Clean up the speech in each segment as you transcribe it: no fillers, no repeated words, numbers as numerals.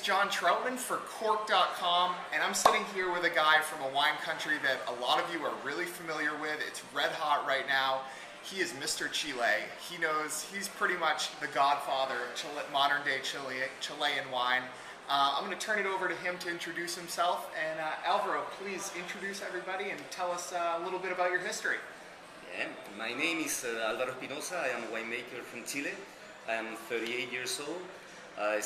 John Troutman for Cork'd.com, and I'm sitting here with a guy from a wine country that a lot of you are really familiar with. It's red hot right now. He is Mr. Chile. He's pretty much the godfather of modern day Chilean wine. I'm going to turn it over to him to introduce himself. And Alvaro, please introduce everybody and tell us a little bit about your history. Yeah, my name is Álvaro Espinoza. I am a winemaker from Chile. I am 38 years old. I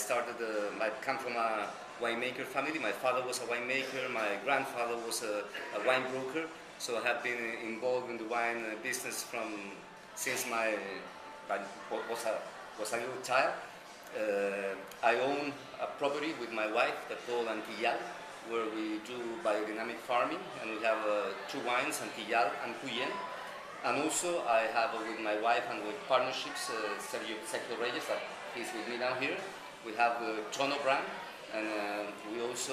come from a winemaker family. My father was a winemaker, my grandfather was a wine broker, so I have been involved in the wine business since I was a little child. I own a property with my wife that's called Antillal, where we do biodynamic farming, and we have two wines, Antillal and Chilean. And also I have with my wife and with partnerships, Sergio Reyes, that he's with me now here. We have the Tono brand, and we also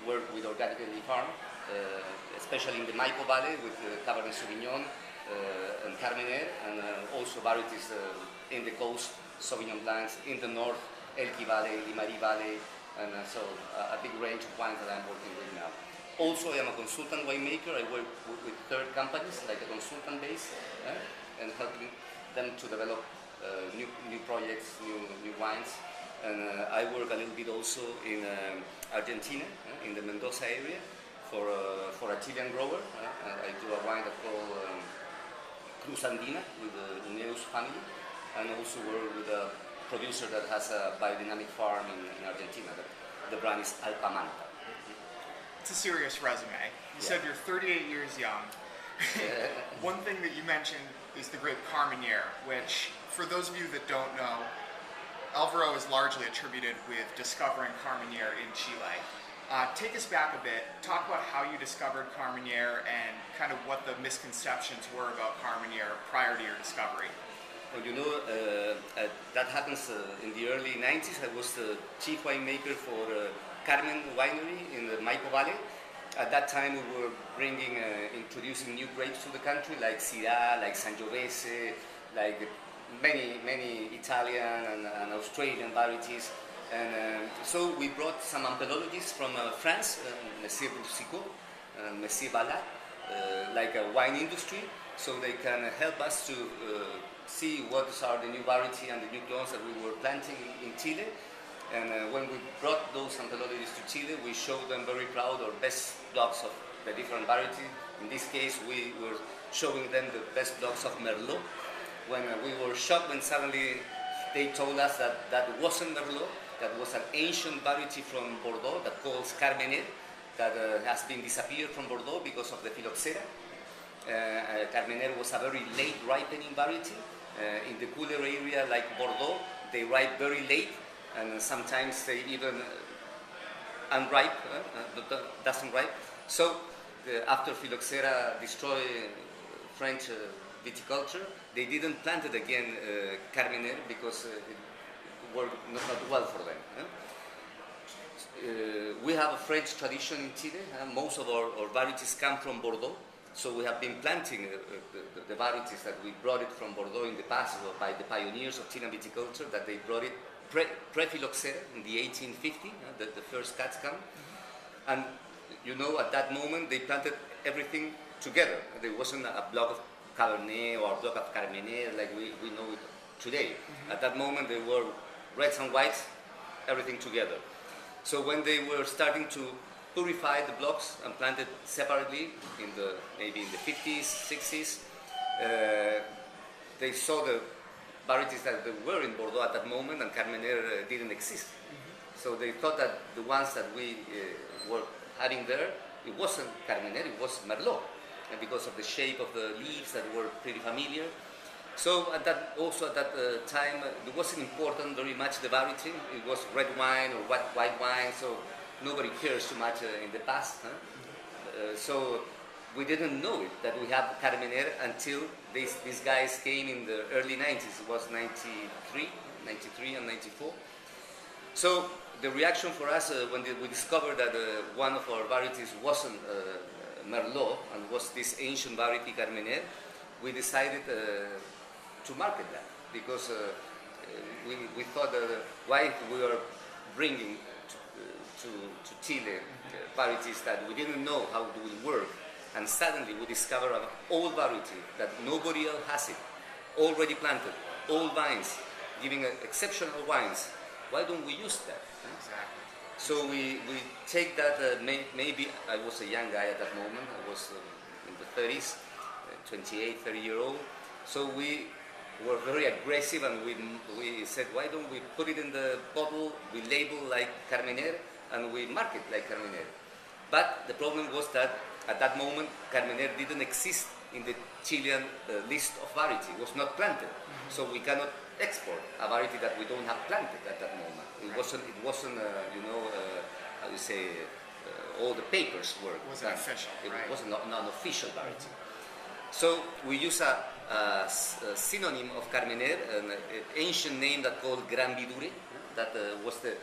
work with Organic and Biodynamic, especially in the Maipo Valley with Cabernet Sauvignon and Carmenere, and also varieties in the coast, Sauvignon Blancs, in the north, Elqui Valley, Limari Valley, and so a big range of wines that I'm working with now. Also, I am a consultant winemaker. I work with third companies, like a consultant base, and helping them to develop new projects, new wines. And I work a little bit also in Argentina, in the Mendoza area, for a Chilean grower. I do a wine that's called Cruz Andina with the Uneus family, and also work with a producer that has a biodynamic farm in Argentina. The brand is Alpamanta. It's a serious resume. You said you're 38 years young. One thing that you mentioned is the grape Carmenere, which, for those of you that don't know, Alvaro is largely attributed with discovering Carmenere in Chile. Take us back a bit, talk about how you discovered Carmenere and kind of what the misconceptions were about Carmenere prior to your discovery. Well, you know, that happens in the early 90s. I was the chief winemaker for Carmen Winery in the Maipo Valley. At that time, we were introducing new grapes to the country, like Syrah, like Sangiovese, like many Italian and Australian varieties. And so we brought some ampelologists from France, Monsieur Boursicot and Monsieur Ballat, like a wine industry, so they can help us to see what are the new variety and the new clones that we were planting in Chile. And when we brought those ampelologists to Chile, we showed them very proud our best blocks of the different varieties. In this case, we were showing them the best blocks of Merlot. When we were shocked when suddenly they told us that that wasn't Merlot, that was an ancient variety from Bordeaux that calls Carmenere, that has been disappeared from Bordeaux because of the phylloxera. Carmenere was a very late ripening variety. In the cooler area like Bordeaux, they ripe very late, and sometimes they even unripe, doesn't ripe. So after phylloxera destroyed French viticulture, they didn't plant it again, Carmenere, because it worked not well for them. We have a French tradition in Chile. Most of our varieties come from Bordeaux, so we have been planting the varieties that we brought it from Bordeaux in the past by the pioneers of Chilean viticulture, that they brought it pre-phylloxera in the 1850, that the first cuts come. And you know, at that moment they planted everything together. There wasn't a block of Cabernet or a block of Carmenere like we know it today. At that moment they were reds and whites, everything together. So when they were starting to purify the blocks and plant it separately maybe in the 50s, 60s, they saw the varieties that they were in Bordeaux at that moment, and Carmenere didn't exist. So they thought that the ones that we were having there, it wasn't Carmenere, it was Merlot, and because of the shape of the leaves that were pretty familiar. So at that time, it wasn't important very much the variety. It was red wine or white wine, so nobody cares too much in the past. So we didn't know it, that we have Carmenere until these guys came in the early 90s. It was 93 and 94. So the reaction for us when we discovered that one of our varieties wasn't Merlot and was this ancient variety Carmenere, we decided to market that, because we thought that why we were bringing to Chile, varieties that we didn't know how it would work, and suddenly we discover an old variety that nobody else has it, already planted, old vines, giving exceptional wines. Why don't we use that? Exactly. So we take that, maybe I was a young guy at that moment, I was in the 30s, 28, 30-year-old. So we were very aggressive, and we said, why don't we put it in the bottle, we label like Carmenere, and we market like Carmenere. But the problem was that at that moment, Carmenere didn't exist in the Chilean list of variety. It was not planted. So we cannot export a variety that we don't have planted at that moment. It wasn't how you say, all the papers were. It wasn't official, right? It was a non-official variety. So we use a synonym of Carmenere, an ancient name that called Gran Vidure. That was the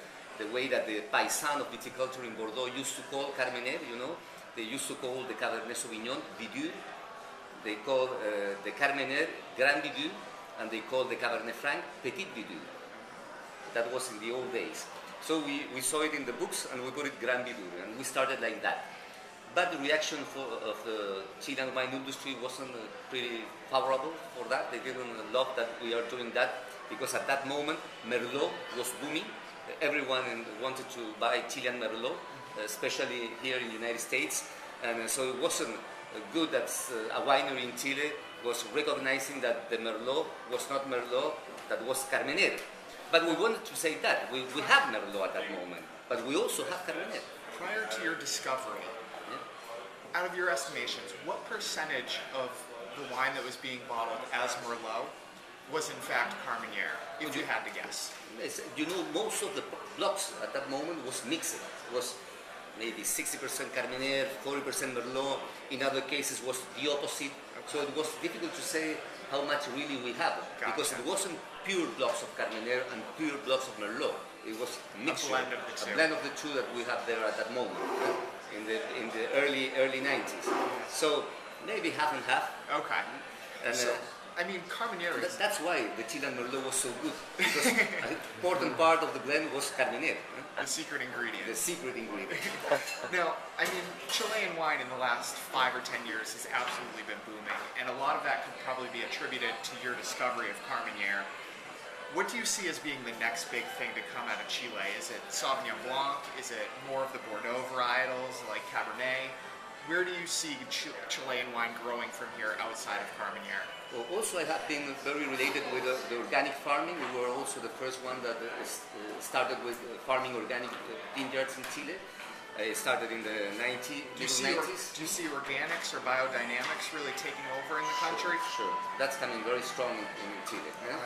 way that the paisan of viticulture in Bordeaux used to call Carmenere, They used to call the Cabernet Sauvignon Vidure. They call the Carmenere Grand Vidure, and they call the Cabernet Franc Petit Vidure. That was in the old days. So we saw it in the books, and we put it Grand Vidure, and we started like that. But the reaction of the Chilean wine industry wasn't pretty favorable for that. They didn't love that we are doing that, because at that moment Merlot was booming. Everyone wanted to buy Chilean Merlot, especially here in the United States. And so it wasn't good that a winery in Chile was recognizing that the Merlot was not Merlot, that was Carmenere. But we wanted to say that. We have Merlot at that moment, but we also have Carmenere. Prior to your discovery, out of your estimations, what percentage of the wine that was being bottled as Merlot was in fact Carmenere, if you had to guess? Most of the blocks at that moment was mixed. It was maybe 60% Carmenere, 40% Merlot. In other cases was the opposite. So it was difficult to say how much really we have, because it wasn't pure blocks of Carmenere and pure blocks of Merlot. It was a mixture, a blend of the two that we have there at that moment, in the early 90s. So maybe half and half. Okay. And, so, Carmenere is... That's why the Chilean Merlot was so good, because an important part of the blend was Carmenere. The secret ingredient. The secret ingredient. Now, Chilean wine in the last 5 or 10 years has absolutely been booming, and a lot of that could probably be attributed to your discovery of Carmenere. What do you see as being the next big thing to come out of Chile? Is it Sauvignon Blanc? Is it more of the Bordeaux varietals like Cabernet? Where do you see Chilean wine growing from here outside of Carmenere? Well, also I have been very related with the organic farming. We were also the first one that started with farming organic vineyards in Chile. I started in the mid-90s. Do you see organics or biodynamics really taking over in the country? Sure. That's coming very strong in Chile. Yeah?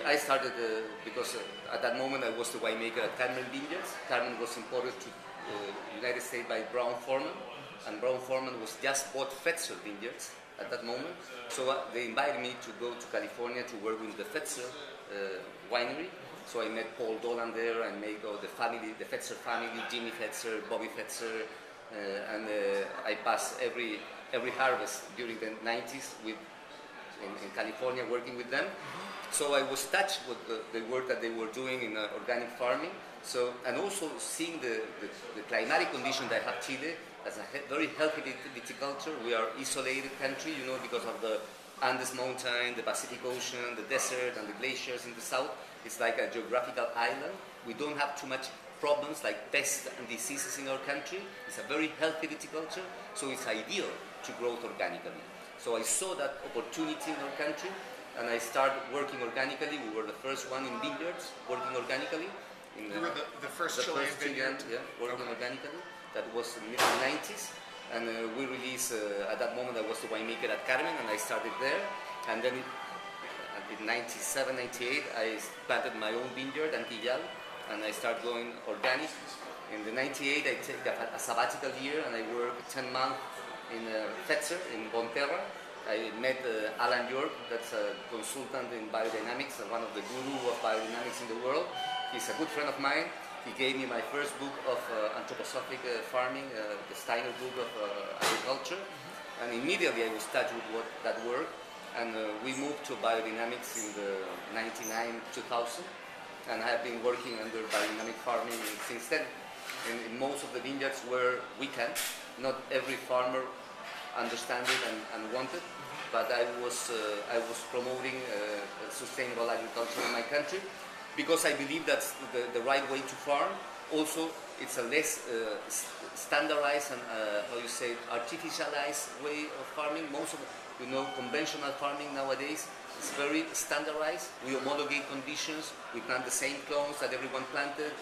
I started because at that moment I was the winemaker at Carmen Vineyards. Carmen was imported to the United States by Brown Forman, and Brown Forman was just bought Fetzer Vineyards at that moment. So they invited me to go to California to work with the Fetzer winery. So I met Paul Dolan there, and met the Fetzer family, Jimmy Fetzer, Bobby Fetzer, and I passed every harvest during the 90s in California working with them. So I was touched with the work that they were doing in organic farming. So, and also seeing the climatic condition that have Chile as a very healthy viticulture. We are isolated country, because of the Andes mountain, the Pacific Ocean, the desert, and the glaciers in the south. It's like a geographical island. We don't have too much problems like pests and diseases in our country. It's a very healthy viticulture, so it's ideal to grow organically. So I saw that opportunity in our country, and I started working organically. We were the first one in vineyards working organically. You were the first Chilean vineyard? Yeah, working organically. That was in the mid-90s. And we released, at that moment I was the winemaker at Carmen, and I started there. And then in 97, 98, I planted my own vineyard, Antillal, and I started going organic. In the 98, I took a sabbatical year, and I worked 10 months in Fetzer, in Bonterra. I met Alan York, that's a consultant in biodynamics, and one of the gurus of biodynamics in the world. He's a good friend of mine. He gave me my first book of anthroposophic farming, the Steiner book of agriculture, and immediately I was touched with that work, and we moved to biodynamics in the 99, 2000, and I have been working under biodynamic farming since then. in most of the vineyards where we can. Not every farmer understand it and want it, but I was promoting sustainable agriculture in my country because I believe that's the right way to farm. Also, it's a less standardized and how you say artificialized way of farming. Most of conventional farming nowadays is very standardized. We homologate conditions. We plant the same clones that everyone planted.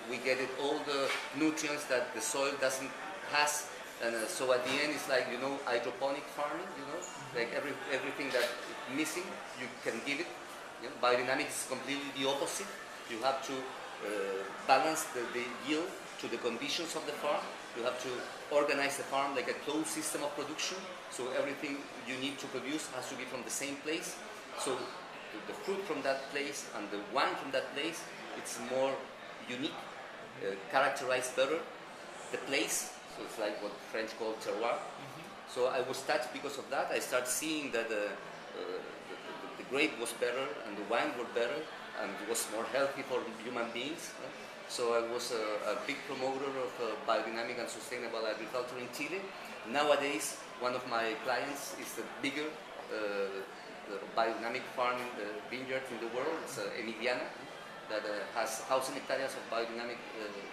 We get it all the nutrients that the soil doesn't has. And so at the end, it's like hydroponic farming. Like everything that is missing, you can give it. Biodynamic is completely the opposite. You have to balance the yield to the conditions of the farm. You have to organize the farm like a closed system of production. So everything you need to produce has to be from the same place. So the fruit from that place and the wine from that place, it's more unique, characterized better. The place, so it's like what French call terroir. So I was touched because of that. I started seeing that the grape was better and the wine were better and it was more healthy for human beings. So I was a big promoter of biodynamic and sustainable agriculture in Chile. Nowadays, one of my clients is the bigger biodynamic farm vineyard in the world. It's Emiliana, that has 1,000 hectares of biodynamic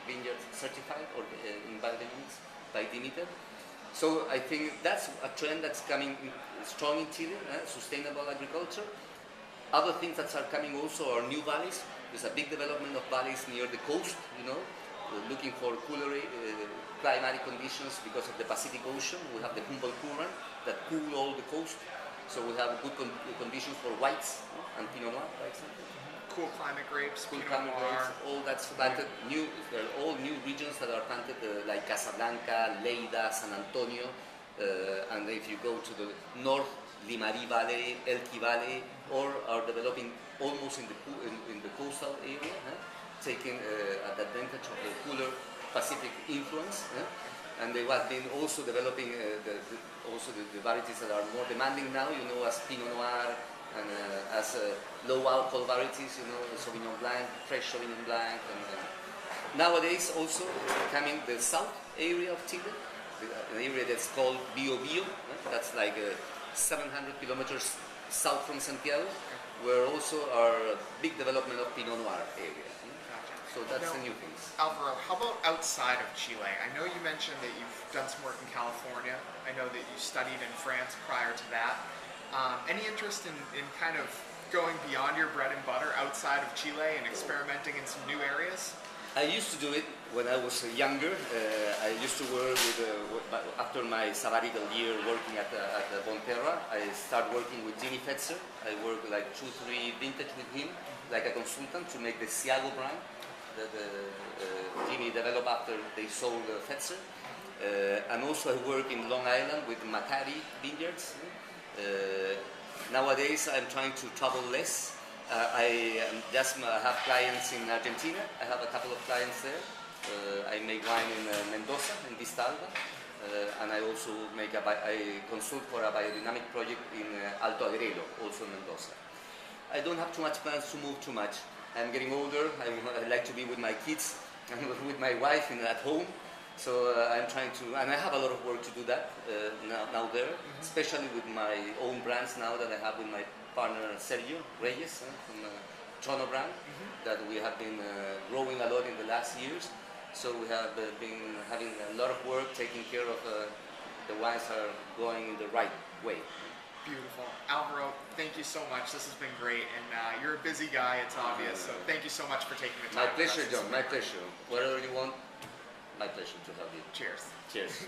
vineyards certified or in biodynamics by Demeter. So I think that's a trend that's coming strong in Chile, sustainable agriculture. Other things that are coming also are new valleys. There's a big development of valleys near the coast, looking for cooler climatic conditions because of the Pacific Ocean. We have the Humboldt Current that cool all the coast. So we have good conditions for whites and Pinot Noir, for example. Cool climate grapes, cool Pinot climate Noir. grapes, all that's planted. They're all new regions that are planted like Casablanca, Lleida, San Antonio. And if you go to the north, Limarí Valley, Elqui Valley, or are developing almost in the coastal area, taking advantage of the cooler Pacific influence. And they have been also developing the varieties that are more demanding now, as Pinot Noir and as low alcohol varieties, Sauvignon Blanc, fresh Sauvignon Blanc. And nowadays also coming the south area of Chile, an area that's called Bio Bio. That's like 700 kilometers south from Santiago, where also are big development of Pinot Noir area. So that's the new things. Alvaro, how about outside of Chile? I know you mentioned that you've done some work in California. I know that you studied in France prior to that. Any interest in kind of going beyond your bread and butter outside of Chile and experimenting in some new areas? I used to do it when I was younger. I used to work after my sabbatical year working at Bonterra, I started working with Jimmy Fetzer. I worked like 2-3 vintage with him, like a consultant to make the Siago brand that Jimmy developed after they sold Fetzer. And also I work in Long Island with Macari Vineyards. Nowadays I'm trying to travel less. I just have clients in Argentina. I have a couple of clients there. I make wine in Mendoza, in Vista Alba, and I also I consult for a biodynamic project in Alto Agrelo, also in Mendoza. I don't have too much plans to move too much. I'm getting older. I like to be with my kids and with my wife at home. So I'm trying to, and I have a lot of work to do that now there, especially with my own brands now that I have with my partner Sergio Reyes from Toronto brand, that we have been growing a lot in the last years. So we have been having a lot of work taking care of the wines are going in the right way. Beautiful. Alvaro, thank you so much. This has been great, and you're a busy guy, it's obvious, so thank you so much for taking the time. My pleasure, John, my pleasure. Whatever you want, my pleasure to have you. Cheers. Cheers.